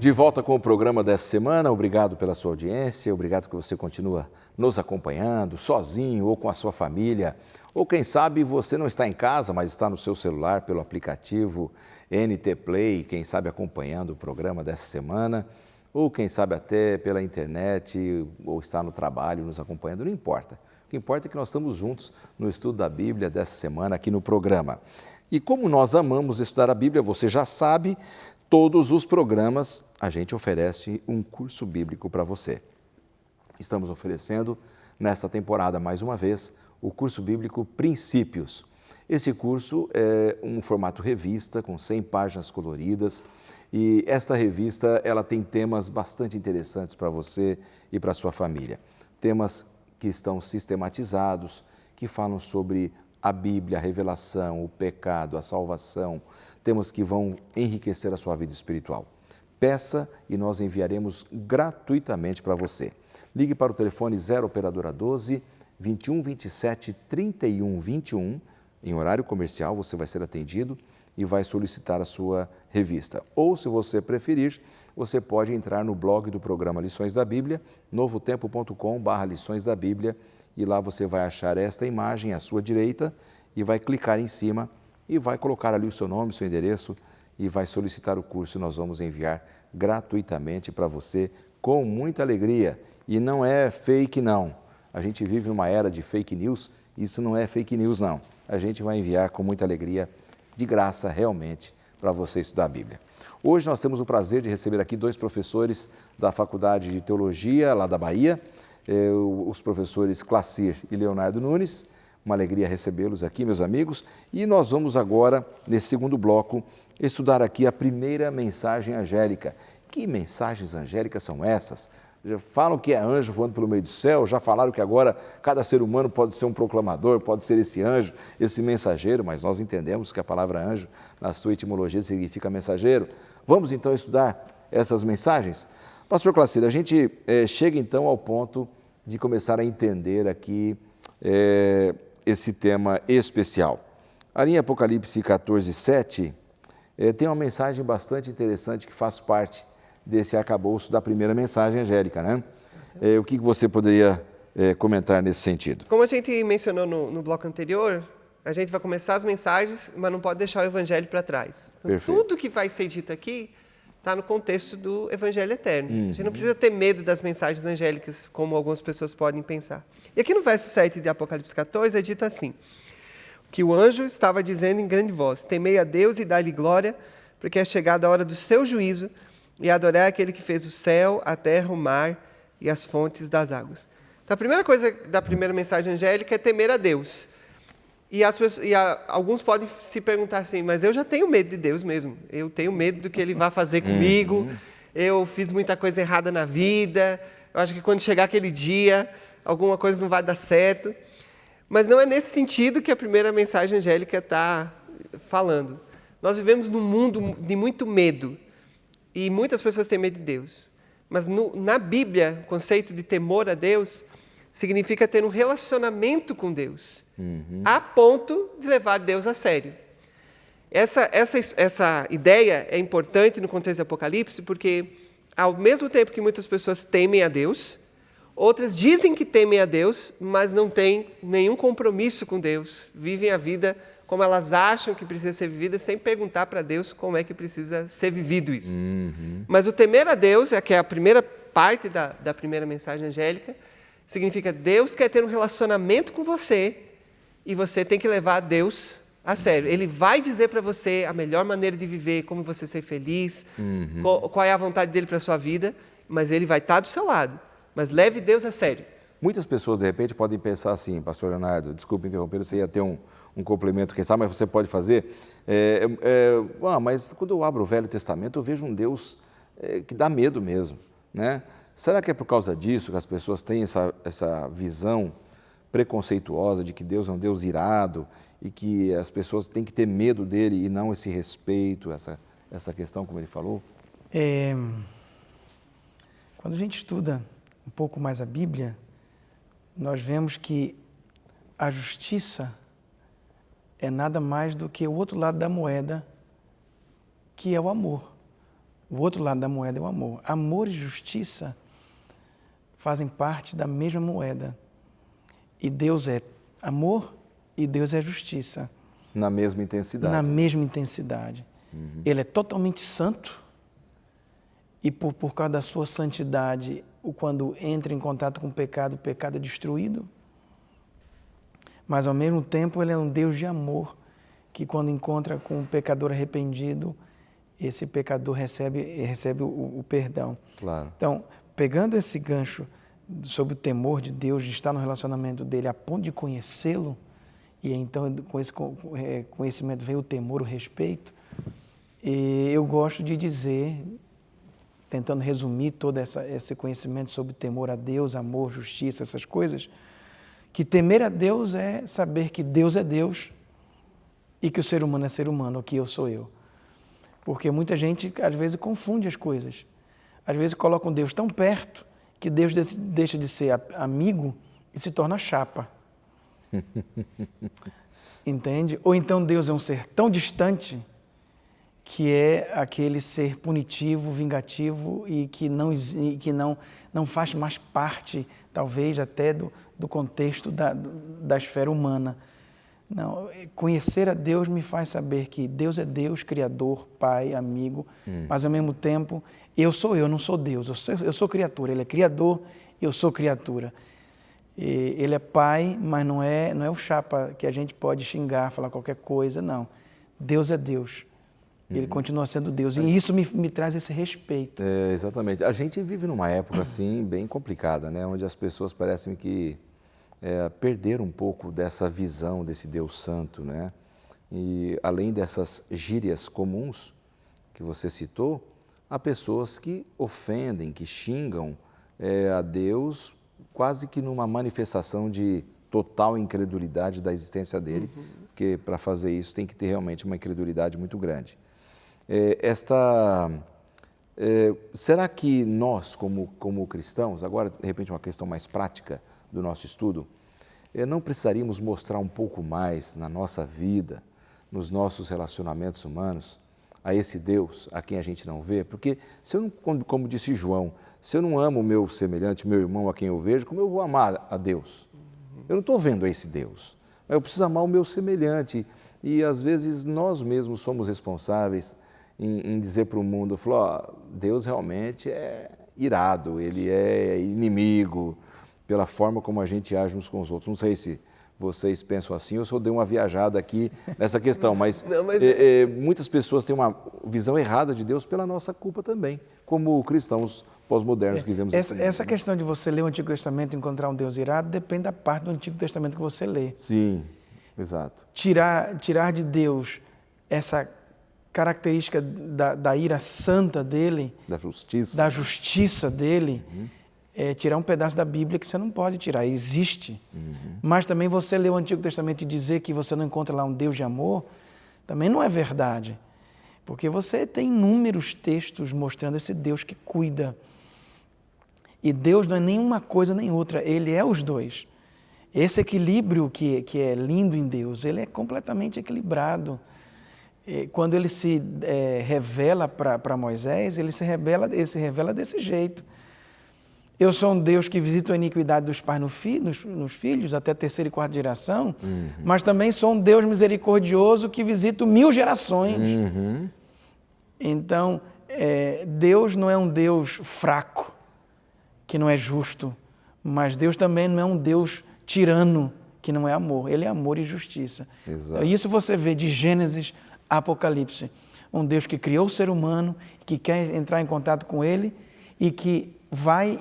De volta com o programa dessa semana, obrigado pela sua audiência, obrigado que você continua nos acompanhando, sozinho ou com a sua família, ou quem sabe você não está em casa, mas está no seu celular pelo aplicativo NT Play, quem sabe acompanhando o programa dessa semana, ou quem sabe até pela internet, ou está no trabalho nos acompanhando, não importa. O que importa é que nós estamos juntos no estudo da Bíblia dessa semana aqui no programa. E como nós amamos estudar a Bíblia, você já sabe, todos os programas a gente oferece um curso bíblico para você. Estamos oferecendo nesta temporada, mais uma vez, o curso bíblico Princípios. Esse curso é um formato revista com 100 páginas coloridas e esta revista ela tem temas bastante interessantes para você e para a sua família. Temas que estão sistematizados, que falam sobre a Bíblia, a revelação, o pecado, a salvação, temas que vão enriquecer a sua vida espiritual. Peça e nós enviaremos gratuitamente para você. Ligue para o telefone 0 operadora 12 21 27 31 21. Em horário comercial você vai ser atendido e vai solicitar a sua revista. Ou, se você preferir, você pode entrar no blog do programa Lições da Bíblia, novotempo.com/lições da Bíblia, e lá você vai achar esta imagem à sua direita e vai clicar em cima e vai colocar ali o seu nome, seu endereço e vai solicitar o curso. Nós vamos enviar gratuitamente para você com muita alegria. E não é fake, não. A gente vive numa era de fake news, isso não é fake news, não. A gente vai enviar com muita alegria, de graça, realmente, para você estudar a Bíblia. Hoje nós temos o prazer de receber aqui dois professores da Faculdade de Teologia, lá da Bahia, os professores Clacir e Leonardo Nunes. Uma alegria recebê-los aqui, meus amigos. E nós vamos agora, nesse segundo bloco, estudar aqui a primeira mensagem angélica. Que mensagens angélicas são essas? Já falam que é anjo voando pelo meio do céu, já falaram que agora cada ser humano pode ser um proclamador, pode ser esse anjo, esse mensageiro, mas nós entendemos que a palavra anjo, na sua etimologia, significa mensageiro. Vamos então estudar essas mensagens? Pastor Clacir, a gente chega então ao ponto de começar a entender aqui esse tema especial. Ali em Apocalipse 14, 7, tem uma mensagem bastante interessante que faz parte desse arcabouço da primeira mensagem angélica, né? O que você poderia comentar nesse sentido? Como a gente mencionou no bloco anterior, a gente vai começar as mensagens, mas não pode deixar o evangelho para trás. Então, tudo que vai ser dito aqui está no contexto do evangelho eterno. A gente não precisa ter medo das mensagens angélicas, como algumas pessoas podem pensar. E aqui no verso 7 de Apocalipse 14 é dito assim, que o anjo estava dizendo em grande voz, temei a Deus e dai-lhe glória, porque é chegada a hora do seu juízo, e adorar aquele que fez o céu, a terra, o mar e as fontes das águas. Então, a primeira coisa da primeira mensagem angélica é temer a Deus. Alguns podem se perguntar assim, mas eu já tenho medo de Deus mesmo. Eu tenho medo do que Ele vai fazer comigo. Eu fiz muita coisa errada na vida. Eu acho que quando chegar aquele dia, alguma coisa não vai dar certo. Mas não é nesse sentido que a primeira mensagem angélica está falando. Nós vivemos num mundo de muito medo. E muitas pessoas têm medo de Deus. Mas na Bíblia, o conceito de temor a Deus significa ter um relacionamento com Deus, a ponto de levar Deus a sério. Essa ideia é importante no contexto do Apocalipse, porque ao mesmo tempo que muitas pessoas temem a Deus, outras dizem que temem a Deus, mas não têm nenhum compromisso com Deus, vivem a vida como elas acham que precisa ser vivida, sem perguntar para Deus como é que precisa ser vivido isso. Mas o temer a Deus, que é a primeira parte da primeira mensagem angélica, significa Deus quer ter um relacionamento com você e você tem que levar Deus a sério. Ele vai dizer para você a melhor maneira de viver, como você ser feliz, qual é a vontade dele para a sua vida, mas ele vai estar do seu lado. Mas leve Deus a sério. Muitas pessoas, de repente, podem pensar assim, pastor Leonardo, desculpe interromper, você ia ter um complemento, quem sabe, mas você pode fazer. Mas quando eu abro o Velho Testamento, eu vejo um Deus que dá medo mesmo, né? Será que é por causa disso que as pessoas têm essa visão preconceituosa de que Deus é um Deus irado e que as pessoas têm que ter medo dele e não esse respeito, essa questão, como ele falou? Quando a gente estuda um pouco mais a Bíblia, nós vemos que a justiça é nada mais do que o outro lado da moeda, que é o amor. O outro lado da moeda é o amor. Amor e justiça fazem parte da mesma moeda. E Deus é amor e Deus é justiça. Na mesma intensidade. Na mesma intensidade. Ele é totalmente santo e por causa da sua santidade, quando entra em contato com o pecado é destruído. Mas ao mesmo tempo ele é um Deus de amor, que quando encontra com um pecador arrependido, esse pecador recebe o perdão. Claro. Então, pegando esse gancho sobre o temor de Deus, de estar no relacionamento dele a ponto de conhecê-lo, e então com esse conhecimento vem o temor, o respeito, e eu gosto de dizer, tentando resumir todo esse conhecimento sobre temor a Deus, amor, justiça, essas coisas, que temer a Deus é saber que Deus é Deus e que o ser humano é ser humano, que eu sou eu. Porque muita gente, às vezes, confunde as coisas. Às vezes, coloca um Deus tão perto que Deus deixa de ser amigo e se torna chapa. Entende? Ou então Deus é um ser tão distante que é aquele ser punitivo, vingativo e que não faz mais parte, talvez, até do contexto da esfera humana. Não, conhecer a Deus me faz saber que Deus é Deus, Criador, Pai, amigo, mas ao mesmo tempo eu sou eu, não sou Deus, eu sou criatura, Ele é Criador, eu sou criatura. E Ele é Pai, mas não é o chapa que a gente pode xingar, falar qualquer coisa, não. Deus é Deus, Ele continua sendo Deus, e isso me traz esse respeito. É, exatamente. A gente vive numa época assim bem complicada, né? Onde as pessoas parecem que perderam um pouco dessa visão desse Deus Santo, né? E além dessas gírias comuns que você citou, há pessoas que ofendem, que xingam a Deus quase que numa manifestação de total incredulidade da existência dele, porque para fazer isso tem que ter realmente uma incredulidade muito grande. Será que nós, como cristãos, agora de repente uma questão mais prática do nosso estudo, não precisaríamos mostrar um pouco mais na nossa vida, nos nossos relacionamentos humanos, a esse Deus a quem a gente não vê? Porque, se eu não, como disse João, se eu não amo o meu semelhante, meu irmão a quem eu vejo, como eu vou amar a Deus? Eu não estou vendo esse Deus, mas eu preciso amar o meu semelhante. E, às vezes, nós mesmos somos responsáveis em dizer para o mundo, Deus realmente é irado, Ele é inimigo, pela forma como a gente age uns com os outros. Não sei se vocês pensam assim ou se eu dei uma viajada aqui nessa questão, mas muitas pessoas têm uma visão errada de Deus pela nossa culpa também, como cristãos pós-modernos que vivemos assim. Essa questão de você ler o Antigo Testamento e encontrar um Deus irado depende da parte do Antigo Testamento que você lê. Sim, exato. Tirar de Deus essa característica da ira santa dele, da justiça dele, é tirar um pedaço da Bíblia que você não pode tirar, existe. Mas também você ler o Antigo Testamento e dizer que você não encontra lá um Deus de amor, também não é verdade. Porque você tem inúmeros textos mostrando esse Deus que cuida. E Deus não é nenhuma coisa nem outra, Ele é os dois. Esse equilíbrio que é lindo em Deus, Ele é completamente equilibrado. Quando Ele se revela para Moisés, Ele se revela desse jeito. Eu sou um Deus que visita a iniquidade dos pais nos filhos, até terceira e quarta geração, mas também sou um Deus misericordioso que visita 1000 gerações. Então, Deus não é um Deus fraco, que não é justo, mas Deus também não é um Deus tirano, que não é amor. Ele é amor e justiça. Exato. Isso você vê de Gênesis a Apocalipse. Um Deus que criou o ser humano, que quer entrar em contato com ele e que vai,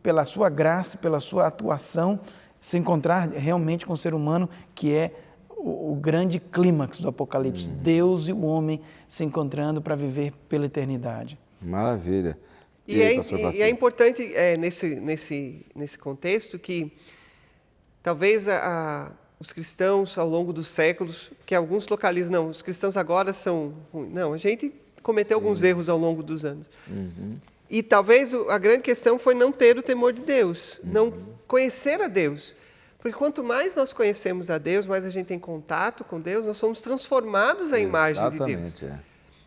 pela sua graça, pela sua atuação, se encontrar realmente com o ser humano, que é o grande clímax do Apocalipse. Deus e o homem se encontrando para viver pela eternidade. Maravilha. E é importante nesse contexto que talvez os cristãos ao longo dos séculos, que alguns localizam, não, os cristãos agora são ruins. Não, a gente cometeu alguns erros ao longo dos anos. E talvez a grande questão foi não ter o temor de Deus, não conhecer a Deus. Porque quanto mais nós conhecemos a Deus, mais a gente tem contato com Deus, nós somos transformados à imagem de Deus.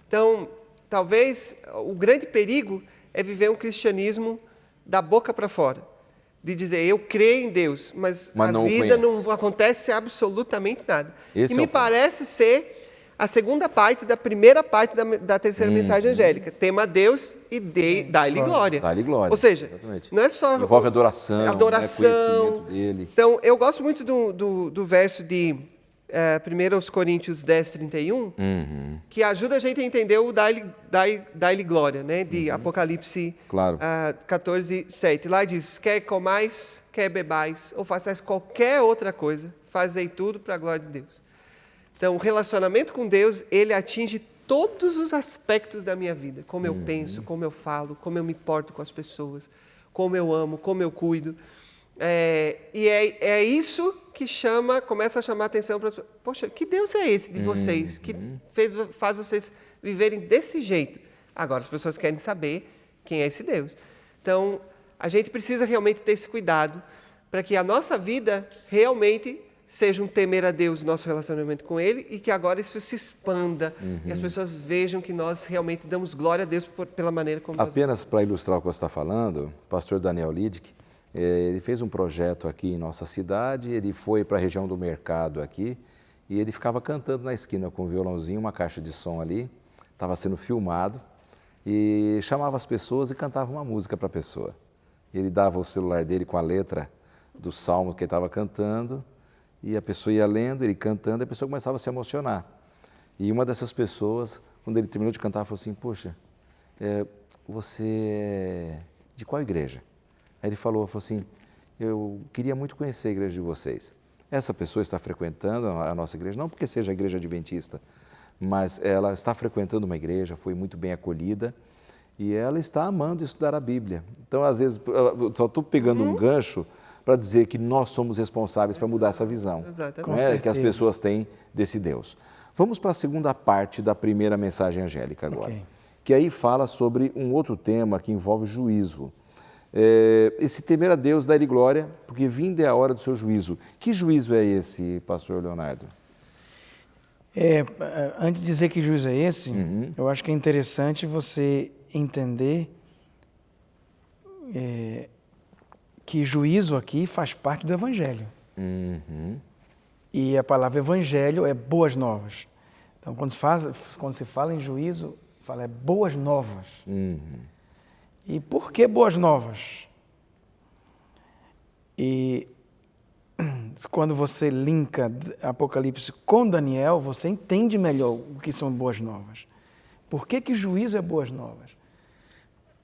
Então, talvez o grande perigo é viver um cristianismo da boca para fora. De dizer, eu creio em Deus, mas a vida não acontece absolutamente nada. E me parece ser a segunda parte da primeira parte da terceira mensagem angélica. Tema a Deus e dá-lhe glória. Dá-lhe glória. Ou seja, exatamente. Não é só... Envolve adoração, né? Conhecimento dele. Então, eu gosto muito do verso de 1 Coríntios 10, 31, que ajuda a gente a entender o dar-lhe glória, né? De Apocalipse 14, 7. Lá diz, quer comais, quer bebais, ou façais qualquer outra coisa, fazei tudo para a glória de Deus. Então, o relacionamento com Deus, ele atinge todos os aspectos da minha vida. Como eu penso, como eu falo, como eu me porto com as pessoas, como eu amo, como eu cuido. E é isso que começa a chamar a atenção para as pessoas. Poxa, que Deus é esse de vocês, que faz vocês viverem desse jeito? Agora, as pessoas querem saber quem é esse Deus. Então, a gente precisa realmente ter esse cuidado para que a nossa vida realmente seja um temer a Deus no nosso relacionamento com Ele e que agora isso se expanda e as pessoas vejam que nós realmente damos glória a Deus pela maneira como nós... Apenas para ilustrar o que você está falando, o pastor Daniel Lidick, ele fez um projeto aqui em nossa cidade, ele foi para a região do mercado aqui e ele ficava cantando na esquina com um violãozinho, uma caixa de som ali, estava sendo filmado e chamava as pessoas e cantava uma música para a pessoa. Ele dava o celular dele com a letra do salmo que ele estava cantando e a pessoa ia lendo, ele cantando, e a pessoa começava a se emocionar. E uma dessas pessoas, quando ele terminou de cantar, falou assim, poxa, você é de qual igreja? Aí ele falou assim, eu queria muito conhecer a igreja de vocês. Essa pessoa está frequentando a nossa igreja, não porque seja a igreja adventista, mas ela está frequentando uma igreja, foi muito bem acolhida, e ela está amando estudar a Bíblia. Então, às vezes, eu só estou pegando um gancho para dizer que nós somos responsáveis para mudar essa visão que as pessoas têm desse Deus. Vamos para a segunda parte da primeira mensagem angélica agora, que aí fala sobre um outro tema que envolve juízo. Esse temer a Deus, dar-lhe glória, porque vinda é a hora do seu juízo. Que juízo é esse, pastor Leonardo? Antes de dizer que juízo é esse, eu acho que é interessante você entender que juízo aqui faz parte do Evangelho. E a palavra Evangelho é boas novas. Então, quando se fala em juízo, fala boas novas. E por que boas novas? E quando você linka Apocalipse com Daniel, você entende melhor o que são boas novas. Por que juízo é boas novas?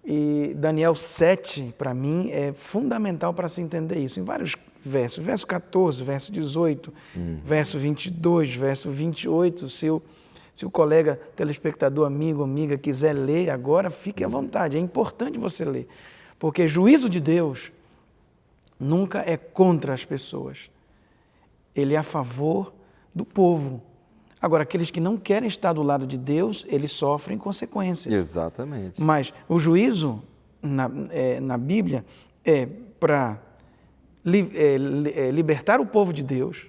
E Daniel 7, para mim, é fundamental para se entender isso. Em vários versos. Verso 14, verso 18, verso 22, verso 28. Se o colega, telespectador, amigo, amiga, quiser ler agora, fique à vontade. É importante você ler. Porque juízo de Deus nunca é contra as pessoas. Ele é a favor do povo. Agora, aqueles que não querem estar do lado de Deus, eles sofrem consequências. Exatamente. Mas o juízo na Bíblia é para libertar o povo de Deus,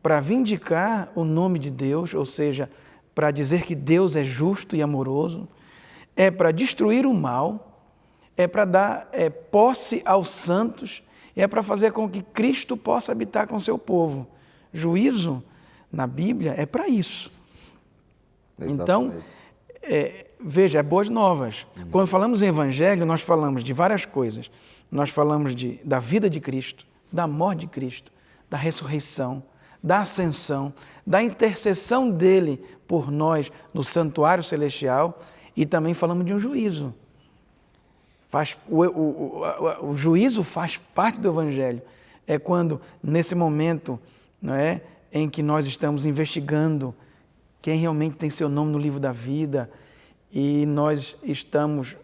para vindicar o nome de Deus, ou seja, para dizer que Deus é justo e amoroso, é para destruir o mal, é para dar posse aos santos, é para fazer com que Cristo possa habitar com seu povo. Juízo na Bíblia é para isso. Exatamente. Então, veja, é boas novas. Quando falamos em Evangelho, nós falamos de várias coisas. Nós falamos da vida de Cristo, da morte de Cristo, da ressurreição, da ascensão, da intercessão dele por nós no santuário celestial e também falamos de um juízo. O juízo faz parte do Evangelho. É quando, nesse momento, não é, em que nós estamos investigando quem realmente tem seu nome no livro da vida e nós estamos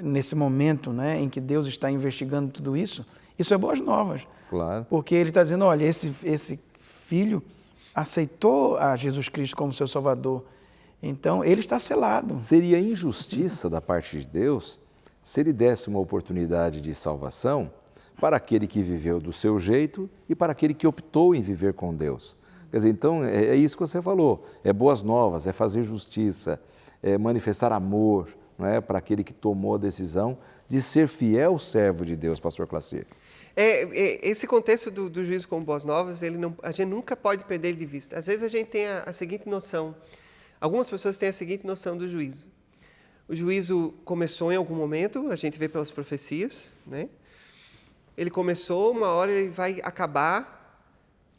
nesse momento, né, em que Deus está investigando tudo isso, isso é boas novas. Claro. Porque Ele está dizendo, olha, esse filho aceitou a Jesus Cristo como seu Salvador, então ele está selado. Seria injustiça da parte de Deus se Ele desse uma oportunidade de salvação para aquele que viveu do seu jeito e para aquele que optou em viver com Deus. Quer dizer, então, é isso que você falou, é boas novas, é fazer justiça, manifestar amor, não é, para aquele que tomou a decisão de ser fiel servo de Deus, pastor Clacir. Esse contexto do juízo com boas novas, a gente nunca pode perder ele de vista. Às vezes a gente tem a seguinte noção, algumas pessoas têm a seguinte noção do juízo. O juízo começou em algum momento, a gente vê pelas profecias, né? Ele começou, uma hora ele vai acabar,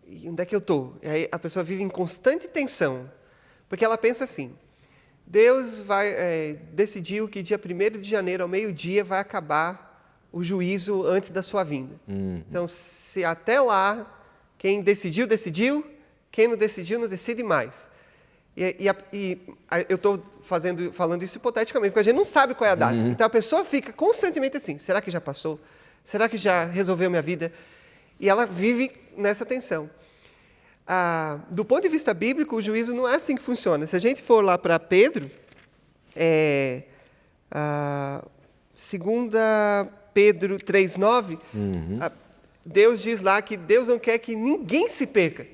e onde é que eu estou? E aí a pessoa vive em constante tensão, porque ela pensa assim, Deus decidiu que dia 1º de janeiro, ao meio-dia, vai acabar o juízo antes da sua vinda. Então, se até lá, quem decidiu, decidiu, quem não decidiu, não decide mais. Eu estou falando isso hipoteticamente, porque a gente não sabe qual é a data. Então, a pessoa fica constantemente assim, será que já passou? Será que já resolveu minha vida? E ela vive nessa tensão. Do ponto de vista bíblico, o juízo não é assim que funciona. Se a gente for lá para Pedro, 2 Pedro 3,9, Deus diz lá que Deus não quer que ninguém se perca.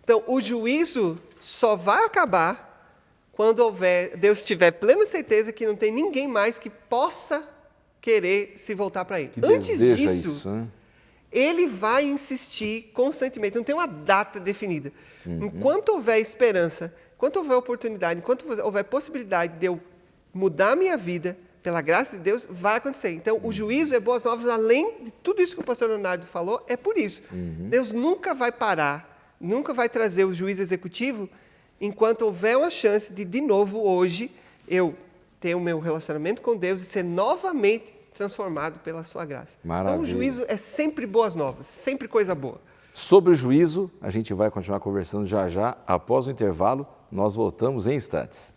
Então, o juízo só vai acabar quando Deus tiver plena certeza que não tem ninguém mais que possa querer se voltar para Ele. Antes disso, isso, né? Ele vai insistir constantemente, não tem uma data definida. Enquanto houver esperança, enquanto houver oportunidade, enquanto houver possibilidade de eu mudar a minha vida, pela graça de Deus, vai acontecer. Então, o juízo é boas novas, além de tudo isso que o pastor Leonardo falou, é por isso. Deus nunca vai parar, nunca vai trazer o juízo executivo, enquanto houver uma chance de novo, hoje, eu ter o meu relacionamento com Deus e ser novamente transformado pela sua graça. Maravilha. Então, o juízo é sempre boas novas, sempre coisa boa. Sobre o juízo, a gente vai continuar conversando já já. Após o intervalo, nós voltamos em instantes.